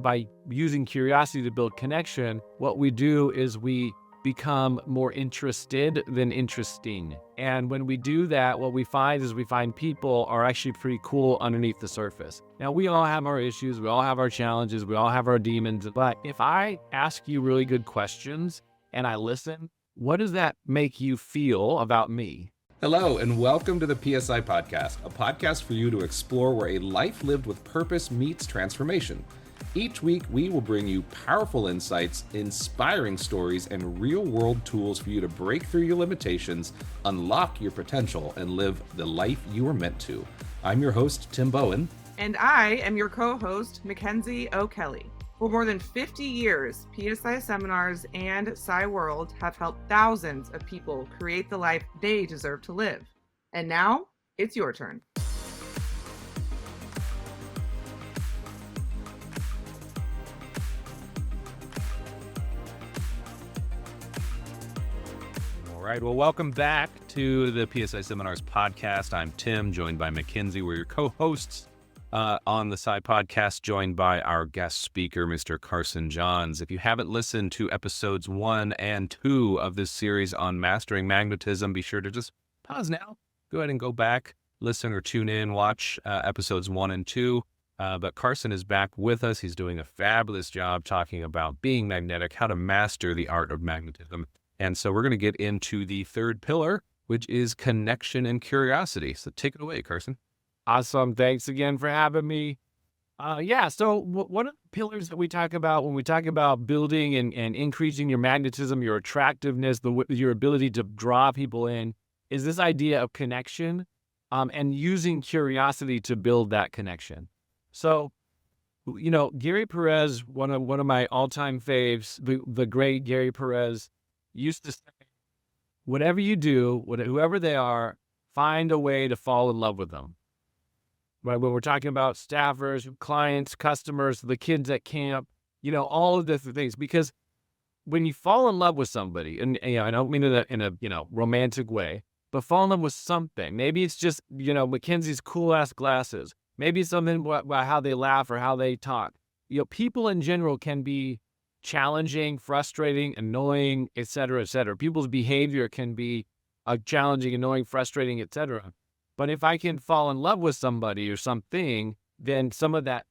by using curiosity to build connection, what we do is we become more interested than interesting. And when we do that, what we find is we find people are actually pretty cool underneath the surface. Now, we all have our issues, we all have our challenges, we all have our demons. But if I ask you really good questions and I listen, what does that make you feel about me? Hello, and welcome to the PSI Podcast, a podcast for you to explore where a life lived with purpose meets transformation. Each week, we will bring you powerful insights, inspiring stories, and real-world tools for you to break through your limitations, unlock your potential, and live the life you were meant to. I'm your host, Tim Bowen. And I am your co-host, Mackenzie O'Kelly. For more than 50 years, PSI Seminars and PSI World have helped thousands of people create the life they deserve to live. And now, it's your turn. All right, well, welcome back to the PSI Seminars podcast. I'm Tim, joined by Mackenzie. We're your co-hosts on the PSI podcast, joined by our guest speaker, Mr. Carson Johns. If you haven't listened to episodes 1 and 2 of this series on Mastering Magnetism, be sure to just pause now. Go ahead and go back, listen or tune in, watch episodes 1 and 2. But Carson is back with us. He's doing a fabulous job talking about being magnetic, how to master the art of magnetism. And so we're going to get into the third pillar, which is connection and curiosity. So take it away, Carson. Awesome. Thanks again for having me. So one of the pillars that we talk about when we talk about building and increasing your magnetism, your attractiveness, your ability to draw people in, is this idea of connection and using curiosity to build that connection. So, Gary Perez, one of my all-time faves, the great Gary Perez, used to say, whatever you do, whoever they are, find a way to fall in love with them. Right? When we're talking about staffers, clients, customers, the kids at camp, all of the things, because when you fall in love with somebody, and I don't mean it in a romantic way, but fall in love with something. Maybe it's just, Mackenzie's cool ass glasses. Maybe it's something about how they laugh or how they talk. People in general can be challenging, frustrating, annoying, et cetera, et cetera. People's behavior can be challenging, annoying, frustrating, et cetera. But if I can fall in love with somebody or something, then some of that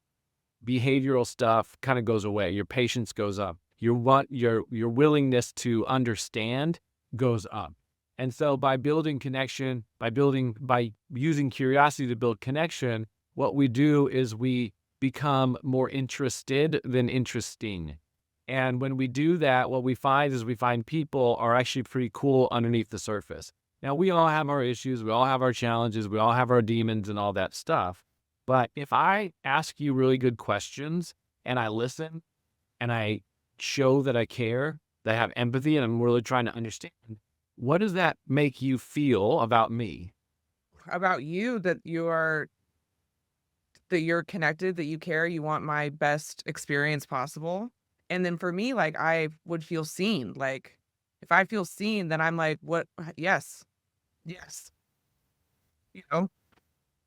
behavioral stuff kind of goes away. Your patience goes up. Your willingness to understand goes up. And so by building connection, by using curiosity to build connection, what we do is we become more interested than interesting. And when we do that, what we find is we find people are actually pretty cool underneath the surface. Now, we all have our issues, we all have our challenges, we all have our demons and all that stuff. But if I ask you really good questions and I listen and I show that I care, that I have empathy and I'm really trying to understand, what does that make you feel about me? About you, that you're connected, that you care, you want my best experience possible. And then for me, like, I would feel seen. Like, if I feel seen, then I'm like, what? Yes.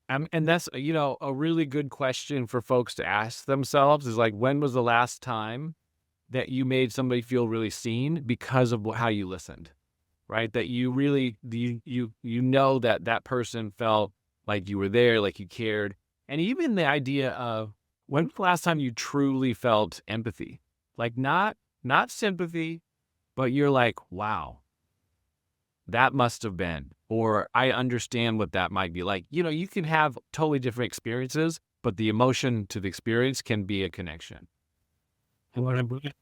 And that's, a really good question for folks to ask themselves is like, when was the last time that you made somebody feel really seen because of how you listened, right? That you really, that person felt like you were there, like you cared. And even the idea of when was the last time you truly felt empathy? Like not sympathy, but you're like, wow, that must have been, or I understand what that might be like. You can have totally different experiences, but the emotion to the experience can be a connection. And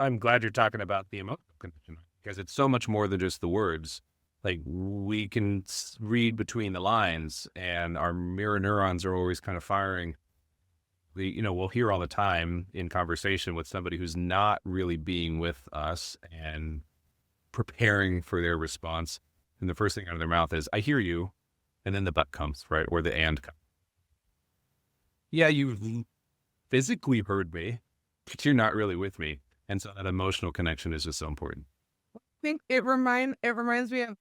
I'm glad you're talking about the emotional connection, because it's so much more than just the words. Like, we can read between the lines, and our mirror neurons are always kind of firing. We'll hear all the time in conversation with somebody who's not really being with us and preparing for their response. And the first thing out of their mouth is, I hear you. And then the but comes, right? Or the and comes. Yeah, you physically heard me, but you're not really with me. And so that emotional connection is just so important. I think it reminds me of,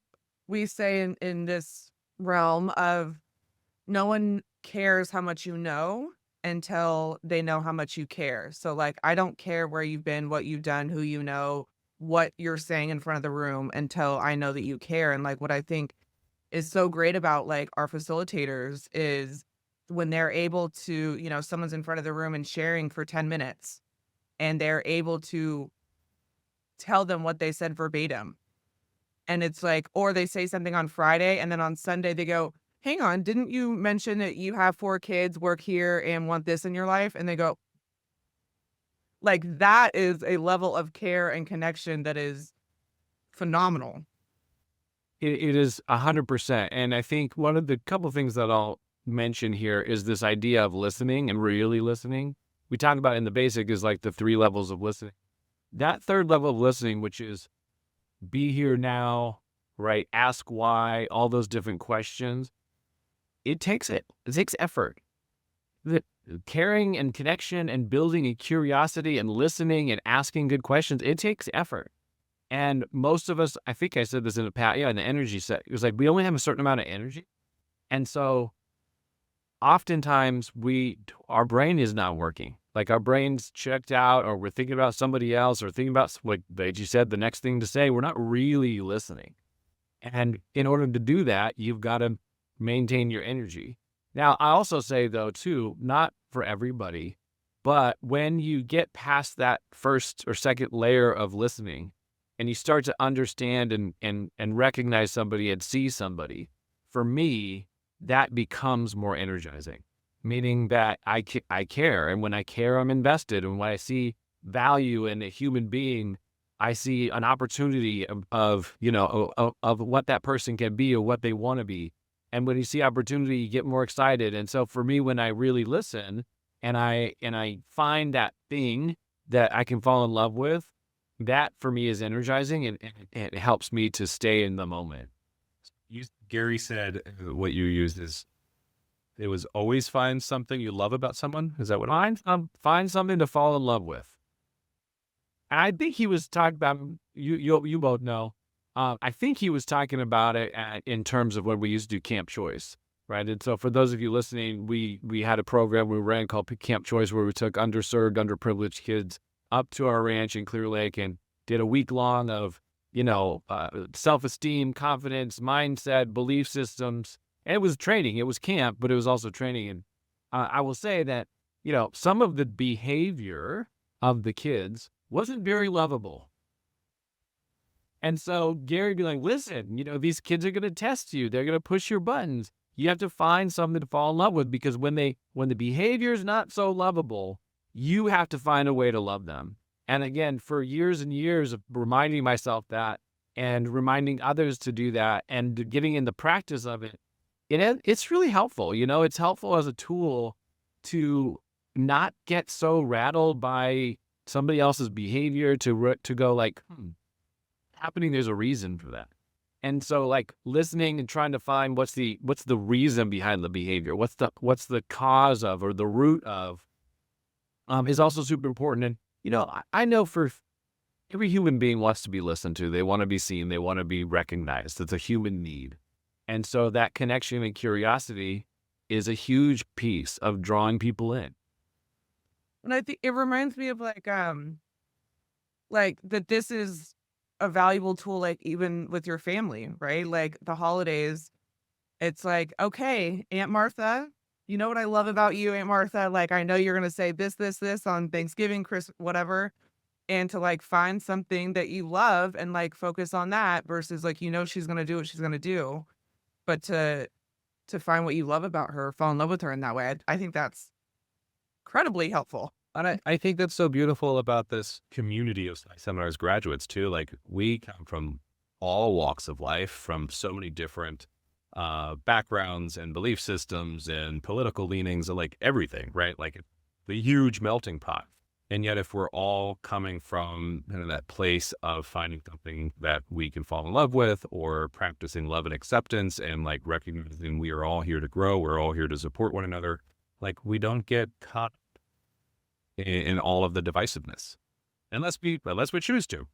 we say in this realm of, no one cares how much you know until they know how much you care. So like, I don't care where you've been, what you've done, who you know, what you're saying in front of the room until I know that you care. And like, what I think is so great about like our facilitators is when they're able to, someone's in front of the room and sharing for 10 minutes and they're able to tell them what they said verbatim. And it's like, or they say something on Friday and then on Sunday they go, hang on, didn't you mention that you have 4 kids, work here, and want this in your life? And they go, like, that is a level of care and connection that is phenomenal. It is 100%. And I think one of the couple things that I'll mention here is this idea of listening and really listening. We talk about in the basic is like the 3 levels of listening. That third level of listening, which is be here now, right? Ask why, all those different questions. It takes effort. The caring and connection and building a curiosity and listening and asking good questions, it takes effort. And most of us, I think I said this in in the energy set, it was like we only have a certain amount of energy. And so oftentimes our brain is not working. Like our brain's checked out, or we're thinking about somebody else, or thinking about, like you said, the next thing to say. We're not really listening. And in order to do that, you've got to maintain your energy. Now, I also say, though, too, not for everybody, but when you get past that first or second layer of listening and you start to understand and recognize somebody and see somebody, for me, that becomes more energizing, meaning that I care. And when I care, I'm invested. And when I see value in a human being, I see an opportunity of what that person can be or what they want to be. And when you see opportunity, you get more excited. And so for me, when I really listen and I find that thing that I can fall in love with, that for me is energizing, and it helps me to stay in the moment. Gary said what you used is, it was always find something you love about someone. Is that what? Find something to fall in love with. And I think he was talking about, you both know, I think he was talking about it in terms of when we used to do Camp Choice, right? And so for those of you listening, we had a program we ran called Camp Choice, where we took underserved, underprivileged kids up to our ranch in Clear Lake and did a week long of, self-esteem, confidence, mindset, belief systems. And it was training. It was camp, but it was also training. And I will say that, some of the behavior of the kids wasn't very lovable. And so Gary would be like, listen, these kids are going to test you. They're going to push your buttons. You have to find something to fall in love with, because when the behavior is not so lovable, you have to find a way to love them. And again, for years and years of reminding myself that and reminding others to do that and getting in the practice of it, it's really helpful. It's helpful as a tool to not get so rattled by somebody else's behavior, to go like, happening, there's a reason for that. And so like listening and trying to find what's the reason behind the behavior, what's the cause of, or the root of, is also super important. And I know for every human being wants to be listened to. They want to be seen. They want to be recognized. It's a human need. And so that connection and curiosity is a huge piece of drawing people in. And I think it reminds me of like that this is a valuable tool, like even with your family, right? Like the holidays, it's like, okay, Aunt Martha, you know what I love about you, Aunt Martha? Like, I know you're going to say this on Thanksgiving, Christmas, whatever. And to like find something that you love and like focus on that versus like, she's going to do what she's going to do. But to find what you love about her, fall in love with her in that way, I think that's incredibly helpful. And I think that's so beautiful about this community of seminars graduates too. Like, we come from all walks of life, from so many different backgrounds and belief systems and political leanings, and like everything, right? Like the huge melting pot. And yet if we're all coming from that place of finding something that we can fall in love with, or practicing love and acceptance, and like recognizing we are all here to grow, we're all here to support one another, like we don't get caught in all of the divisiveness unless we choose to.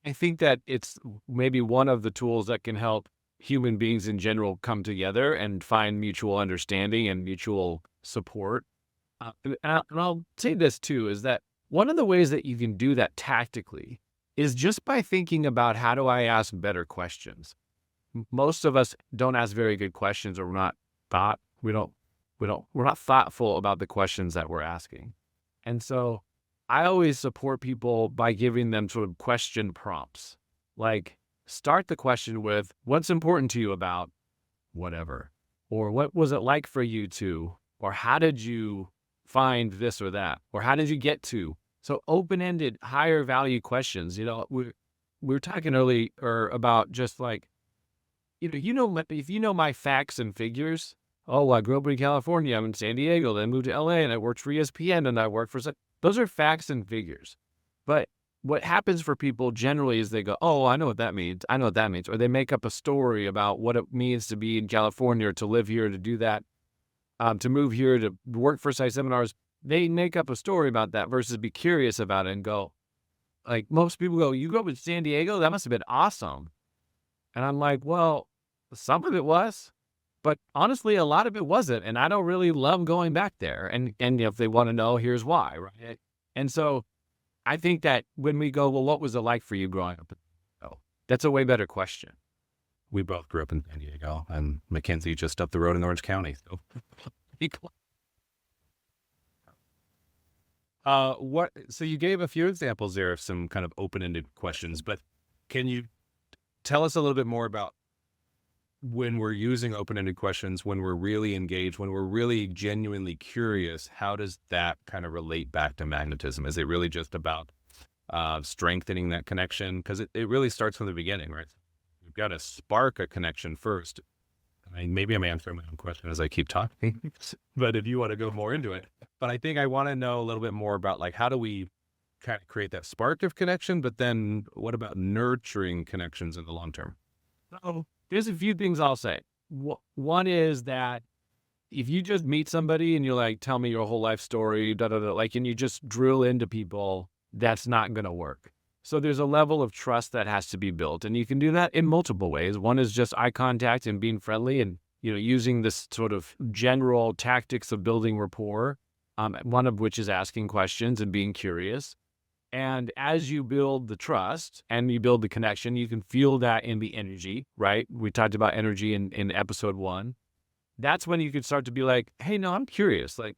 I think that it's maybe one of the tools that can help human beings in general come together and find mutual understanding and mutual support. And I'll say this too, is that one of the ways that you can do that tactically is just by thinking about how do I ask better questions. Most of us don't ask very good questions, or we're not thoughtful about the questions that we're asking. And so I always support people by giving them sort of question prompts. Like, start the question with, what's important to you about whatever? Or what was it like for you to? Or how did you find this or that? Or how did you get to? So open-ended, higher value questions. We were talking earlier about just like, if you know my facts and figures. Oh, I grew up in California. I'm in San Diego. Then moved to LA, and I worked for ESPN, and I worked for. Those are facts and figures. But what happens for people generally is they go, "Oh, I know what that means. I know what that means," or they make up a story about what it means to be in California, or to live here, to do that, to move here, to work for PSI Seminars. They make up a story about that versus be curious about it and go, like most people go, "You grew up in San Diego? That must have been awesome." And I'm like, well, some of it was. But honestly, a lot of it wasn't, and I don't really love going back there. And if they want to know, here's why, right? And so I think that when we go, well, what was it like for you growing up? Oh, that's a way better question. We both grew up in San Diego, and Mackenzie just up the road in Orange County. So, So you gave a few examples there of some kind of open-ended questions, but can you tell us a little bit more about when we're using open-ended questions, when we're really engaged, when we're really genuinely curious, how does that kind of relate back to magnetism? Is it really just about strengthening that connection? Because it really starts from the beginning, right? You've got to spark a connection first. Maybe I'm answering my own question as I keep talking, but if you want to go more into it. But I think I want to know a little bit more about, like, how do we kind of create that spark of connection, but then what about nurturing connections in the long term? So there's a few things I'll say. One is that if you just meet somebody and you're like, tell me your whole life story, and you just drill into people, that's not going to work. So there's a level of trust that has to be built, and you can do that in multiple ways. One is just eye contact and being friendly, and using this sort of general tactics of building rapport. One of which is asking questions and being curious. And as you build the trust and you build the connection, you can feel that in the energy, right? We talked about energy in episode 1. That's when you can start to be like, hey, no, I'm curious. Like,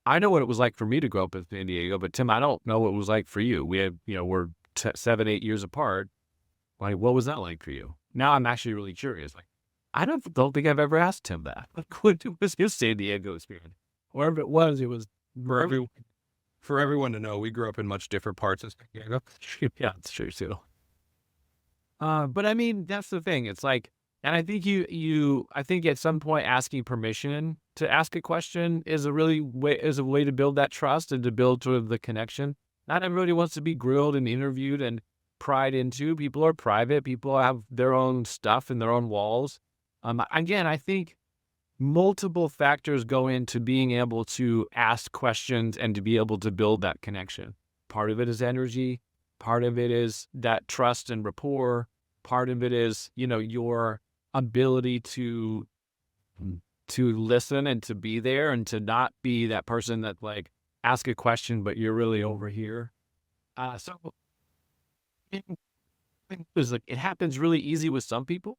I know what it was like for me to grow up in San Diego, but Tim, I don't know what it was like for you. We have, we're 7-8 years apart. Like, what was that like for you? Now I'm actually really curious. Like, I don't think I've ever asked Tim that. Like, what was his San Diego experience? Wherever it was for everyone to know, we grew up in much different parts of San Diego. Yeah, it's true too. But I mean, that's the thing. It's like, and I think I think at some point asking permission to ask a question is a way to build that trust and to build sort of the connection. Not everybody wants to be grilled and interviewed and pried into. People are private. People have their own stuff and their own walls. Again, I think multiple factors go into being able to ask questions and to be able to build that connection. Part of it is energy. Part of it is that trust and rapport. Part of it is, your ability to listen and to be there and to not be that person that like ask a question, but you're really over here. So it happens really easy with some people,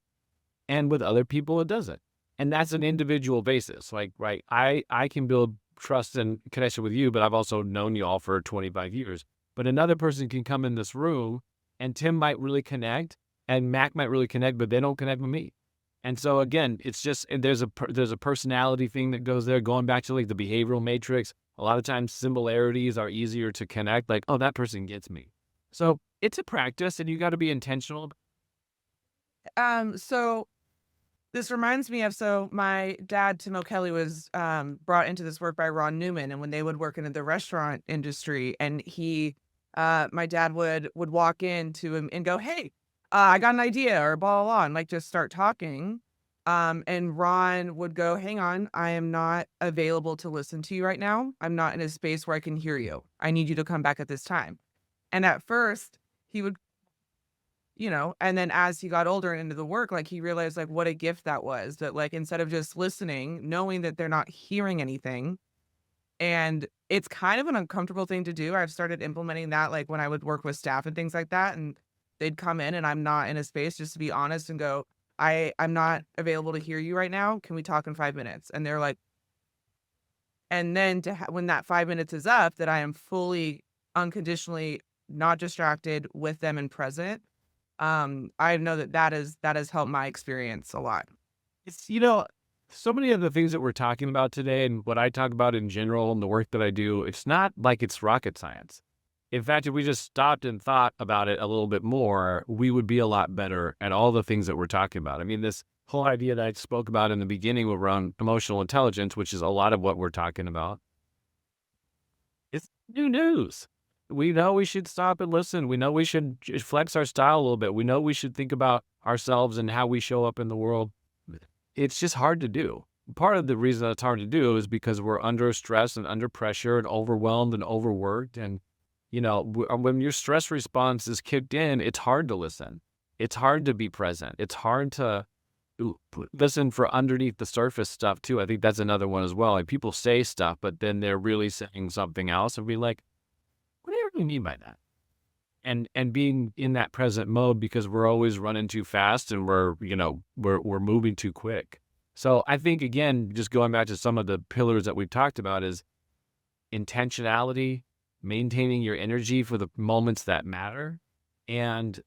and with other people, it doesn't. And that's an individual basis. Like, right, I can build trust and connection with you, but I've also known you all for 25 years. But another person can come in this room and Tim might really connect and Mac might really connect, but they don't connect with me. And so again, it's just, there's a personality thing that goes there, going back to like the behavioral matrix. A lot of times similarities are easier to connect. Like, oh, that person gets me. So it's a practice and you got to be intentional. So this reminds me of, my dad, Tim O'Kelly, was brought into this work by Ron Newman, and when they would work in the restaurant industry, and my dad would walk into him and go, hey, I got an idea, or blah, blah, blah, and like just start talking. And Ron would go, hang on, I am not available to listen to you right now. I'm not in a space where I can hear you. I need you to come back at this time. And at first he would, and then as he got older and into the work, like he realized like what a gift that was, that like instead of just listening, knowing that they're not hearing anything, And it's kind of an uncomfortable thing to do. I've started implementing that, like when I would work with staff and things like that, and they'd come in and I'm not in a space, just to be honest and go, I'm not available to hear you right now. Can we talk in 5 minutes? And they're like, and then when that 5 minutes is up, that I am fully, unconditionally not distracted with them and present. I know that has helped my experience a lot. It's, so many of the things that we're talking about today and what I talk about in general and the work that I do, it's not like it's rocket science. In fact, if we just stopped and thought about it a little bit more, we would be a lot better at all the things that we're talking about. I mean, this whole idea that I spoke about in the beginning around emotional intelligence, which is a lot of what we're talking about, it's new news. We know we should stop and listen. We know we should flex our style a little bit. We know we should think about ourselves and how we show up in the world. It's just hard to do. Part of the reason it's hard to do is because we're under stress and under pressure and overwhelmed and overworked. And, when your stress response is kicked in, it's hard to listen. It's hard to be present. It's hard to listen for underneath the surface stuff too. I think that's another one as well. Like people say stuff, but then they're really saying something else and be like, what do you really mean by that? And being in that present mode because we're always running too fast and we're moving too quick. So I think, again, just going back to some of the pillars that we've talked about is intentionality, maintaining your energy for the moments that matter, and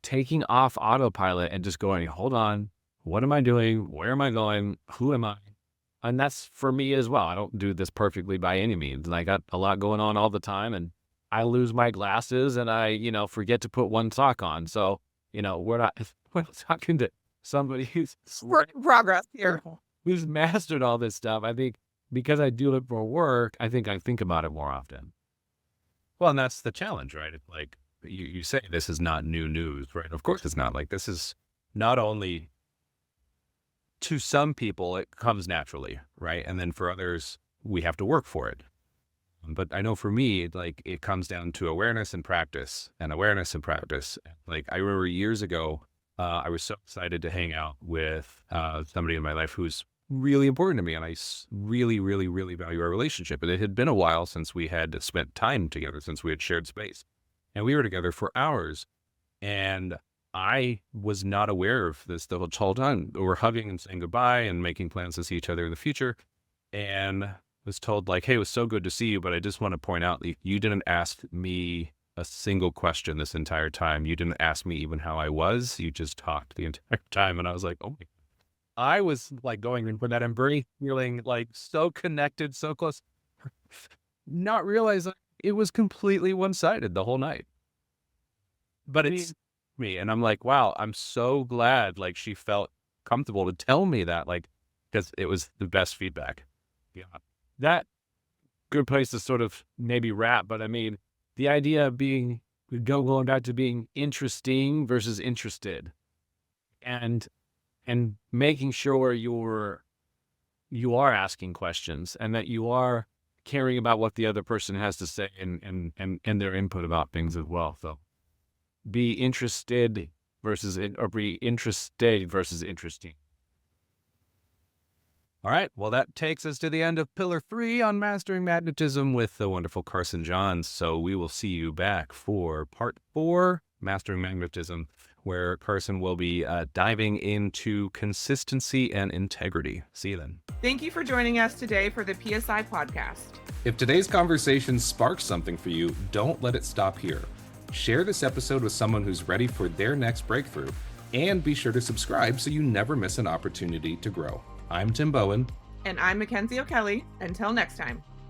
taking off autopilot and just going, hold on, what am I doing? Where am I going? Who am I? And that's for me as well. I don't do this perfectly by any means. And I got a lot going on all the time, and I lose my glasses and I, forget to put one sock on. So, we're talking to somebody who's progress here, who's mastered all this stuff. I think because I do it for work, I think about it more often. Well, and that's the challenge, right? It's like you say this is not new news, right? Of course it's not. Like this is not only to some people, it comes naturally, right? And then for others, we have to work for it. But I know for me, like it comes down to awareness and practice and awareness and practice. Like I remember years ago, I was so excited to hang out with somebody in my life who's really important to me. And I really, really, really value our relationship. And it had been a while since we had spent time together, since we had shared space. And we were together for hours. And I was not aware of this the whole time. We're hugging and saying goodbye and making plans to see each other in the future. And was told like, hey, it was so good to see you, but I just want to point out that you didn't ask me a single question this entire time. You didn't ask me even how I was. You just talked the entire time. And I was like, oh my God. I was like going in for that embrace, feeling like so connected, so close, not realizing it was completely one-sided the whole night. But it's me. And I'm like, wow, I'm so glad like she felt comfortable to tell me that, like, because it was the best feedback. Yeah. That good place to sort of maybe wrap, but I mean, the idea of going back to being interesting versus interested, and making sure you are asking questions and that you are caring about what the other person has to say and their input about things as well. So be interested versus interesting. All right. Well, that takes us to the end of Pillar 3 on Mastering Magnetism with the wonderful Carson Johns. So we will see you back for Part 4, Mastering Magnetism, where Carson will be diving into consistency and integrity. See you then. Thank you for joining us today for the PSI Podcast. If today's conversation sparks something for you, don't let it stop here. Share this episode with someone who's ready for their next breakthrough, and be sure to subscribe so you never miss an opportunity to grow. I'm Tim Bowen. And I'm Mackenzie O'Kelly. Until next time.